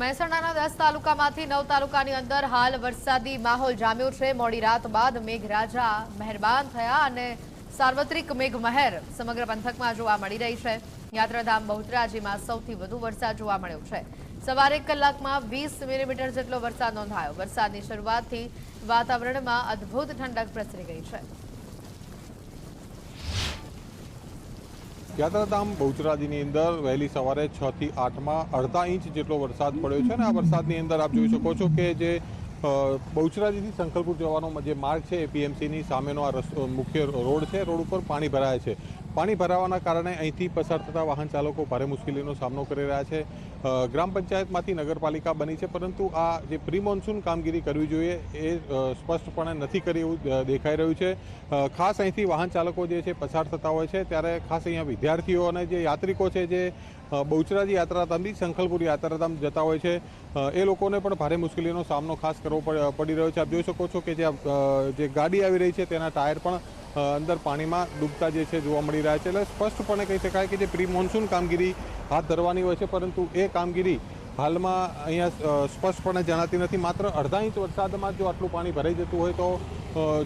મહેસાણાના 10 તાલુકામાંથી 9 તાલુકાની અંદર હાલ વરસાદી માહોલ જામ્યો છે। મોડી રાત બાદ મેઘરાજા મહેરબાન થયા અને સાર્વત્રિક મેઘમહેર સમગ્ર પંથકમાં જોવા મળી રહી છે। યાત્રાધામ બહુચરાજીમાં સૌથી વધુ વરસાદ જોવા મળ્યો છે। સવારે 1 કલાકમાં 20 મિલીમીટર જેટલો વરસાદ નોંધાયો। વરસાદની શરૂઆતથી વાતાવરણમાં અદ્ભુત ઠંડક પ્રસરી ગઈ છે। યાત્રાધામ બહુચરાજીની અંદર વહેલી સવારે 6 થી 8 માં અડધા ઇંચ જેટલો વરસાદ પડ્યો છે અને આ વરસાદની અંદર આપ જોઈ શકો છો કે જે બહુચરાજીથી સંખલપુર જવાનો જે માર્ગ છે એપીએમસીની સામેનો આ મુખ્ય રોડ છે। રોડ ઉપર પાણી ભરાયા છે। પાણી ભરાવાના કારણે અહીંથી પસાર થતા વાહન ચાલકો ભારે મુશ્કેલીનો સામનો કરી રહ્યા છે। ગ્રામ પંચાયતમાંથી નગરપાલિકા બની છે, પરંતુ આ જે પ્રી મોન્સૂન કામગીરી કરવી જોઈએ એ સ્પષ્ટપણે નથી કરી એવું દેખાઈ રહ્યું છે। ખાસ અહીંથી વાહન ચાલકો જે છે પસાર થતા હોય છે ત્યારે ખાસ અહીંયા વિદ્યાર્થીઓ અને જે યાત્રિકો છે જે બહુચરાજી યાત્રાધામથી સંખલપુર યાત્રાધામ જતા હોય છે એ લોકોને પણ ભારે મુશ્કેલીનો સામનો ખાસ કરવો પડી રહ્યો છે। આપ જોઈ શકો છો કે જે ગાડી આવી રહી છે તેના ટાયર પણ અંદર પાણીમાં ડૂબતા જે છે જોવા મળી રહ્યા છે। એટલે સ્પષ્ટપણે કહી શકાય કે જે પ્રી મોન્સૂન કામગીરી હાથ ધરવાની હોય છે, પરંતુ એ કામગીરી હાલમાં અહીંયા સ્પષ્ટપણે જણાતી નથી। માત્ર અડધા ઇંચ વરસાદમાં જો આટલું પાણી ભરાઈ જતું હોય તો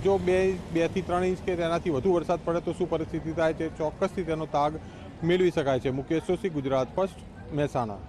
જો 2 થી 3 ઇંચ કે તેનાથી વધુ વરસાદ પડે તો શું પરિસ્થિતિ થાય છે ચોક્કસથી તેનો તાગ મેળવી શકાય છે। મુકેશ જોશી, ગુજરાત ફર્સ્ટ, મહેસાણા।